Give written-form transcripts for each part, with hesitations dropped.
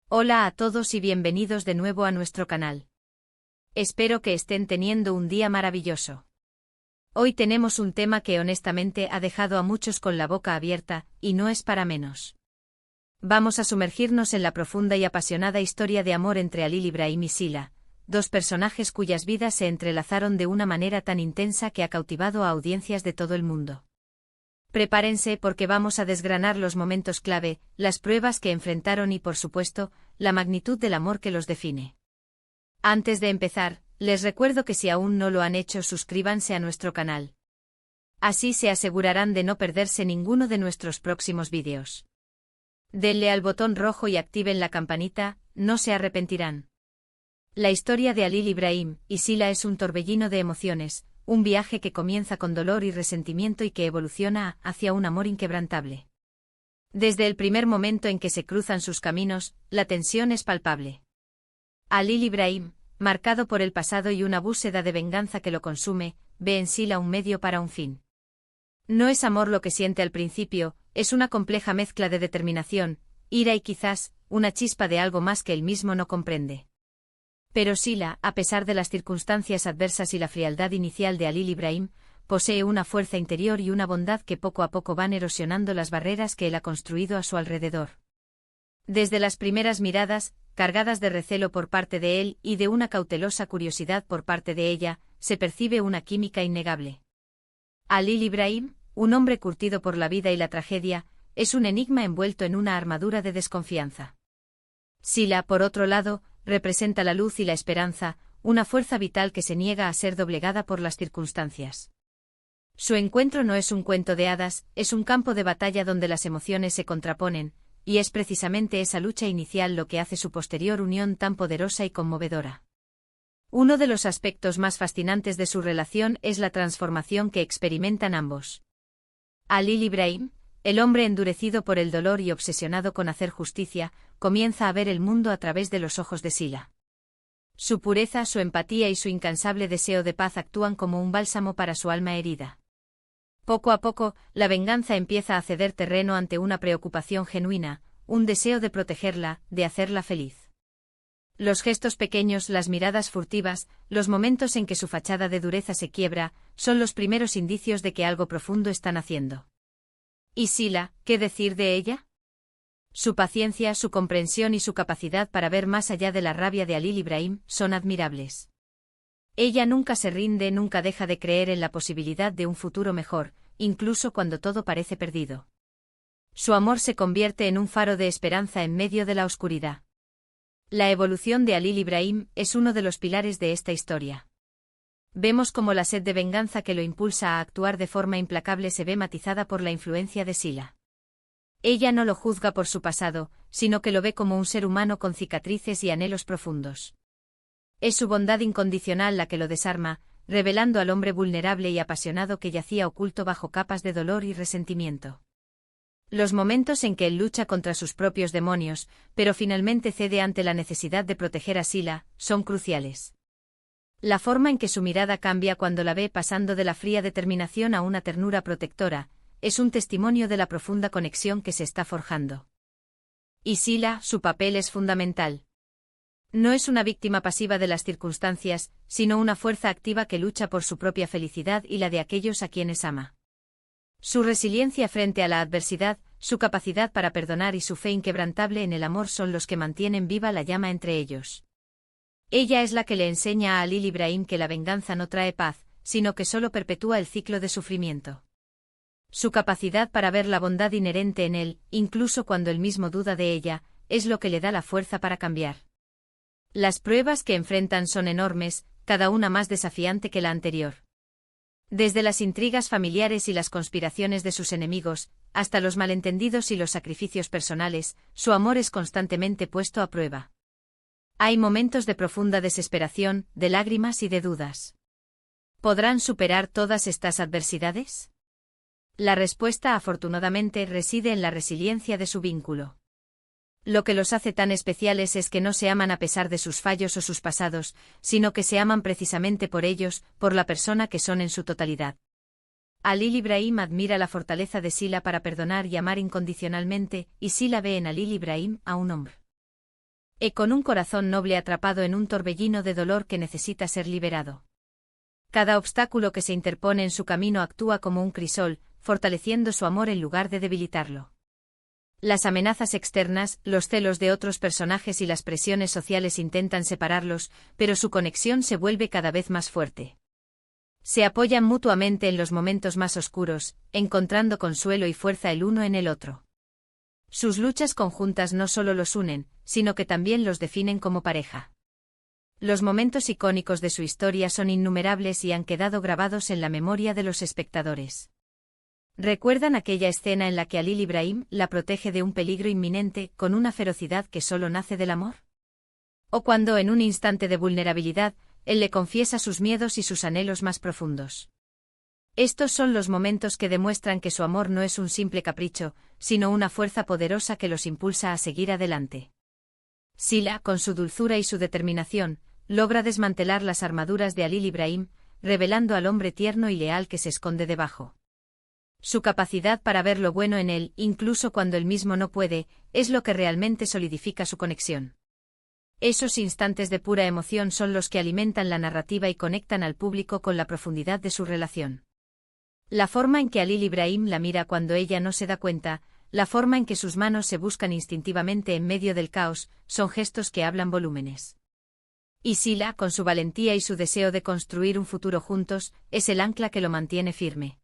Hola a todos y bienvenidos de nuevo a nuestro canal. Espero que estén teniendo un día maravilloso. Hoy tenemos un tema que honestamente ha dejado a muchos con la boca abierta, y no es para menos. Vamos a sumergirnos en la profunda y apasionada historia de amor entre Halil Ibrahim y Sila, dos personajes cuyas vidas se entrelazaron de una manera tan intensa que ha cautivado a audiencias de todo el mundo. Prepárense porque vamos a desgranar los momentos clave, las pruebas que enfrentaron y, por supuesto, la magnitud del amor que los define. Antes de empezar, les recuerdo que si aún no lo han hecho, suscríbanse a nuestro canal. Así se asegurarán de no perderse ninguno de nuestros próximos vídeos. Denle al botón rojo y activen la campanita, no se arrepentirán. La historia de Halil Ibrahim y Sila es un torbellino de emociones, un viaje que comienza con dolor y resentimiento y que evoluciona hacia un amor inquebrantable. Desde el primer momento en que se cruzan sus caminos, la tensión es palpable. Halil Ibrahim, marcado por el pasado y una búsqueda de venganza que lo consume, ve en Sila un medio para un fin. No es amor lo que siente al principio, es una compleja mezcla de determinación, ira y quizás, una chispa de algo más que él mismo no comprende. Pero Sila, a pesar de las circunstancias adversas y la frialdad inicial de Halil Ibrahim, posee una fuerza interior y una bondad que poco a poco van erosionando las barreras que él ha construido a su alrededor. Desde las primeras miradas, cargadas de recelo por parte de él y de una cautelosa curiosidad por parte de ella, se percibe una química innegable. Halil Ibrahim, un hombre curtido por la vida y la tragedia, es un enigma envuelto en una armadura de desconfianza. Sila, por otro lado, representa la luz y la esperanza, una fuerza vital que se niega a ser doblegada por las circunstancias. Su encuentro no es un cuento de hadas, es un campo de batalla donde las emociones se contraponen, y es precisamente esa lucha inicial lo que hace su posterior unión tan poderosa y conmovedora. Uno de los aspectos más fascinantes de su relación es la transformación que experimentan ambos. Halil Ibrahim, el hombre endurecido por el dolor y obsesionado con hacer justicia, comienza a ver el mundo a través de los ojos de Sila. Su pureza, su empatía y su incansable deseo de paz actúan como un bálsamo para su alma herida. Poco a poco, la venganza empieza a ceder terreno ante una preocupación genuina, un deseo de protegerla, de hacerla feliz. Los gestos pequeños, las miradas furtivas, los momentos en que su fachada de dureza se quiebra, son los primeros indicios de que algo profundo están haciendo. ¿Y Sila, qué decir de ella? Su paciencia, su comprensión y su capacidad para ver más allá de la rabia de Halil Ibrahim son admirables. Ella nunca se rinde, nunca deja de creer en la posibilidad de un futuro mejor, incluso cuando todo parece perdido. Su amor se convierte en un faro de esperanza en medio de la oscuridad. La evolución de Halil Ibrahim es uno de los pilares de esta historia. Vemos cómo la sed de venganza que lo impulsa a actuar de forma implacable se ve matizada por la influencia de Sila. Ella no lo juzga por su pasado, sino que lo ve como un ser humano con cicatrices y anhelos profundos. Es su bondad incondicional la que lo desarma, revelando al hombre vulnerable y apasionado que yacía oculto bajo capas de dolor y resentimiento. Los momentos en que él lucha contra sus propios demonios, pero finalmente cede ante la necesidad de proteger a Sila, son cruciales. La forma en que su mirada cambia cuando la ve pasando de la fría determinación a una ternura protectora, es un testimonio de la profunda conexión que se está forjando. Y Sila, su papel es fundamental. No es una víctima pasiva de las circunstancias, sino una fuerza activa que lucha por su propia felicidad y la de aquellos a quienes ama. Su resiliencia frente a la adversidad, su capacidad para perdonar y su fe inquebrantable en el amor son los que mantienen viva la llama entre ellos. Ella es la que le enseña a Halil Ibrahim que la venganza no trae paz, sino que solo perpetúa el ciclo de sufrimiento. Su capacidad para ver la bondad inherente en él, incluso cuando él mismo duda de ella, es lo que le da la fuerza para cambiar. Las pruebas que enfrentan son enormes, cada una más desafiante que la anterior. Desde las intrigas familiares y las conspiraciones de sus enemigos, hasta los malentendidos y los sacrificios personales, su amor es constantemente puesto a prueba. Hay momentos de profunda desesperación, de lágrimas y de dudas. ¿Podrán superar todas estas adversidades? La respuesta, afortunadamente, reside en la resiliencia de su vínculo. Lo que los hace tan especiales es que no se aman a pesar de sus fallos o sus pasados, sino que se aman precisamente por ellos, por la persona que son en su totalidad. Halil Ibrahim admira la fortaleza de Sila para perdonar y amar incondicionalmente, y Sila ve en Halil Ibrahim a un hombre Con un corazón noble atrapado en un torbellino de dolor que necesita ser liberado. Cada obstáculo que se interpone en su camino actúa como un crisol, fortaleciendo su amor en lugar de debilitarlo. Las amenazas externas, los celos de otros personajes y las presiones sociales intentan separarlos, pero su conexión se vuelve cada vez más fuerte. Se apoyan mutuamente en los momentos más oscuros, encontrando consuelo y fuerza el uno en el otro. Sus luchas conjuntas no solo los unen, sino que también los definen como pareja. Los momentos icónicos de su historia son innumerables y han quedado grabados en la memoria de los espectadores. ¿Recuerdan aquella escena en la que Halil Ibrahim la protege de un peligro inminente con una ferocidad que solo nace del amor? O cuando, en un instante de vulnerabilidad, él le confiesa sus miedos y sus anhelos más profundos. Estos son los momentos que demuestran que su amor no es un simple capricho, sino una fuerza poderosa que los impulsa a seguir adelante. Sila, con su dulzura y su determinación, logra desmantelar las armaduras de Halil Ibrahim, revelando al hombre tierno y leal que se esconde debajo. Su capacidad para ver lo bueno en él, incluso cuando él mismo no puede, es lo que realmente solidifica su conexión. Esos instantes de pura emoción son los que alimentan la narrativa y conectan al público con la profundidad de su relación. La forma en que Halil Ibrahim la mira cuando ella no se da cuenta, la forma en que sus manos se buscan instintivamente en medio del caos, son gestos que hablan volúmenes. Y Sila, con su valentía y su deseo de construir un futuro juntos, es el ancla que lo mantiene firme.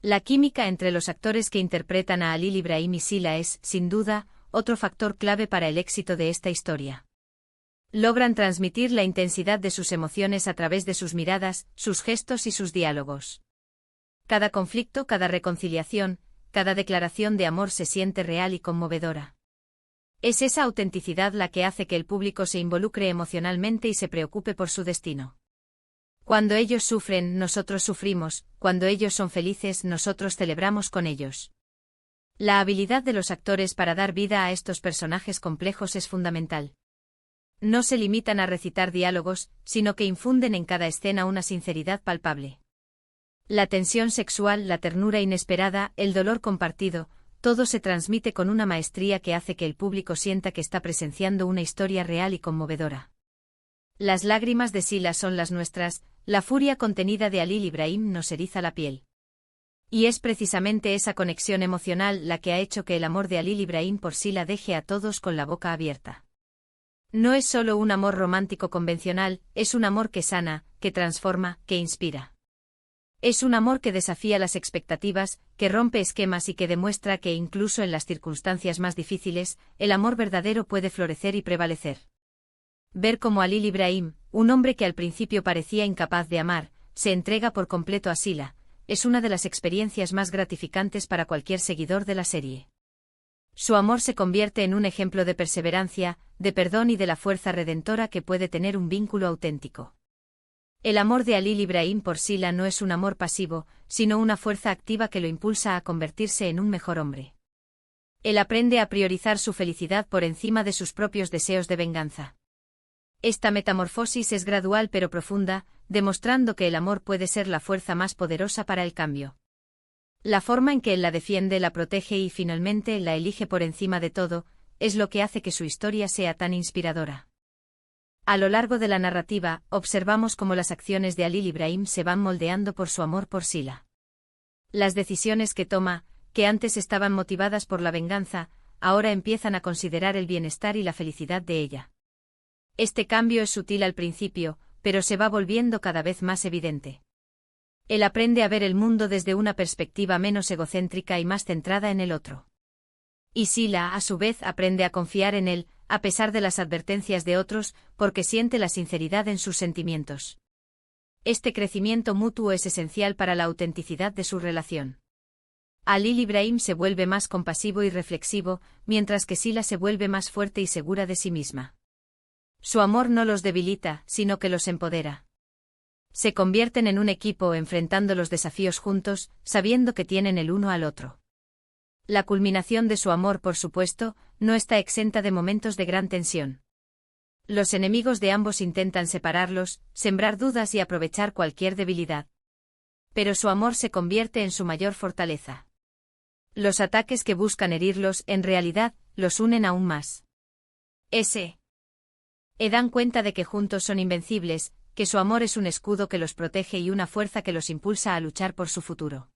La química entre los actores que interpretan a Halil Ibrahim y Sila es, sin duda, otro factor clave para el éxito de esta historia. Logran transmitir la intensidad de sus emociones a través de sus miradas, sus gestos y sus diálogos. Cada conflicto, cada reconciliación, cada declaración de amor se siente real y conmovedora. Es esa autenticidad la que hace que el público se involucre emocionalmente y se preocupe por su destino. Cuando ellos sufren, nosotros sufrimos; cuando ellos son felices, nosotros celebramos con ellos. La habilidad de los actores para dar vida a estos personajes complejos es fundamental. No se limitan a recitar diálogos, sino que infunden en cada escena una sinceridad palpable. La tensión sexual, la ternura inesperada, el dolor compartido, todo se transmite con una maestría que hace que el público sienta que está presenciando una historia real y conmovedora. Las lágrimas de Sila son las nuestras, la furia contenida de Halil Ibrahim nos eriza la piel. Y es precisamente esa conexión emocional la que ha hecho que el amor de Halil Ibrahim por Sila deje a todos con la boca abierta. No es solo un amor romántico convencional, es un amor que sana, que transforma, que inspira. Es un amor que desafía las expectativas, que rompe esquemas y que demuestra que incluso en las circunstancias más difíciles, el amor verdadero puede florecer y prevalecer. Ver cómo Halil Ibrahim, un hombre que al principio parecía incapaz de amar, se entrega por completo a Sila, es una de las experiencias más gratificantes para cualquier seguidor de la serie. Su amor se convierte en un ejemplo de perseverancia, de perdón y de la fuerza redentora que puede tener un vínculo auténtico. El amor de Halil Ibrahim por Sila no es un amor pasivo, sino una fuerza activa que lo impulsa a convertirse en un mejor hombre. Él aprende a priorizar su felicidad por encima de sus propios deseos de venganza. Esta metamorfosis es gradual pero profunda, demostrando que el amor puede ser la fuerza más poderosa para el cambio. La forma en que él la defiende, la protege y finalmente la elige por encima de todo, es lo que hace que su historia sea tan inspiradora. A lo largo de la narrativa, observamos cómo las acciones de Halil Ibrahim se van moldeando por su amor por Sila. Las decisiones que toma, que antes estaban motivadas por la venganza, ahora empiezan a considerar el bienestar y la felicidad de ella. Este cambio es sutil al principio, pero se va volviendo cada vez más evidente. Él aprende a ver el mundo desde una perspectiva menos egocéntrica y más centrada en el otro. Y Sila, a su vez, aprende a confiar en él, a pesar de las advertencias de otros, porque siente la sinceridad en sus sentimientos. Este crecimiento mutuo es esencial para la autenticidad de su relación. Halil Ibrahim se vuelve más compasivo y reflexivo, mientras que Sila se vuelve más fuerte y segura de sí misma. Su amor no los debilita, sino que los empodera. Se convierten en un equipo enfrentando los desafíos juntos, sabiendo que tienen el uno al otro. La culminación de su amor, por supuesto, no está exenta de momentos de gran tensión. Los enemigos de ambos intentan separarlos, sembrar dudas y aprovechar cualquier debilidad. Pero su amor se convierte en su mayor fortaleza. Los ataques que buscan herirlos, en realidad, los unen aún más. Ese Dan cuenta de que juntos son invencibles, que su amor es un escudo que los protege y una fuerza que los impulsa a luchar por su futuro.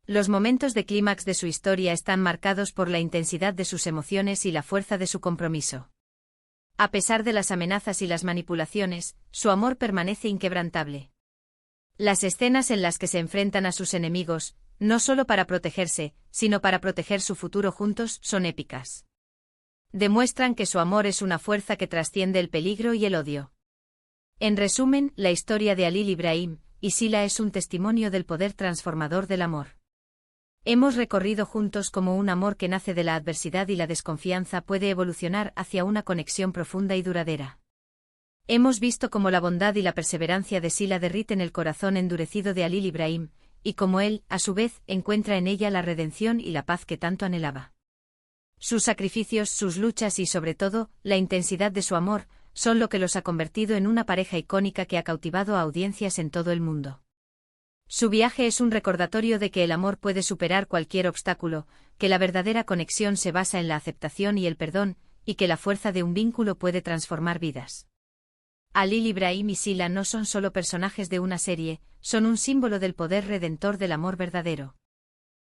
Los momentos de clímax de su historia están marcados por la intensidad de sus emociones y la fuerza de su compromiso. A pesar de las amenazas y las manipulaciones, su amor permanece inquebrantable. Las escenas en las que se enfrentan a sus enemigos, no solo para protegerse, sino para proteger su futuro juntos, son épicas. Demuestran que su amor es una fuerza que trasciende el peligro y el odio. En resumen, la historia de Halil Ibrahim y Sila es un testimonio del poder transformador del amor. Hemos recorrido juntos cómo un amor que nace de la adversidad y la desconfianza puede evolucionar hacia una conexión profunda y duradera. Hemos visto cómo la bondad y la perseverancia de Sila derriten el corazón endurecido de Halil Ibrahim, y cómo él, a su vez, encuentra en ella la redención y la paz que tanto anhelaba. Sus sacrificios, sus luchas y, sobre todo, la intensidad de su amor, son lo que los ha convertido en una pareja icónica que ha cautivado a audiencias en todo el mundo. Su viaje es un recordatorio de que el amor puede superar cualquier obstáculo, que la verdadera conexión se basa en la aceptación y el perdón, y que la fuerza de un vínculo puede transformar vidas. Halil Ibrahim y Sila no son solo personajes de una serie, son un símbolo del poder redentor del amor verdadero.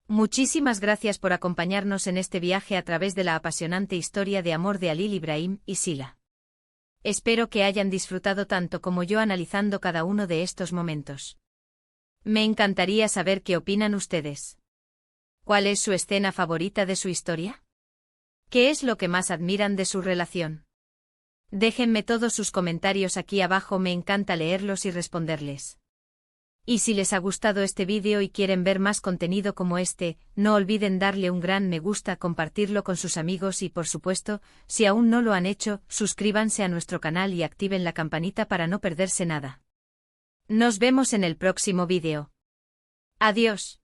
Muchísimas gracias por acompañarnos en este viaje a través de la apasionante historia de amor de Halil Ibrahim y Sila. Espero que hayan disfrutado tanto como yo analizando cada uno de estos momentos. Me encantaría saber qué opinan ustedes. ¿Cuál es su escena favorita de su historia? ¿Qué es lo que más admiran de su relación? Déjenme todos sus comentarios aquí abajo, me encanta leerlos y responderles. Y si les ha gustado este vídeo y quieren ver más contenido como este, no olviden darle un gran me gusta, compartirlo con sus amigos y, por supuesto, si aún no lo han hecho, suscríbanse a nuestro canal y activen la campanita para no perderse nada. Nos vemos en el próximo vídeo. Adiós.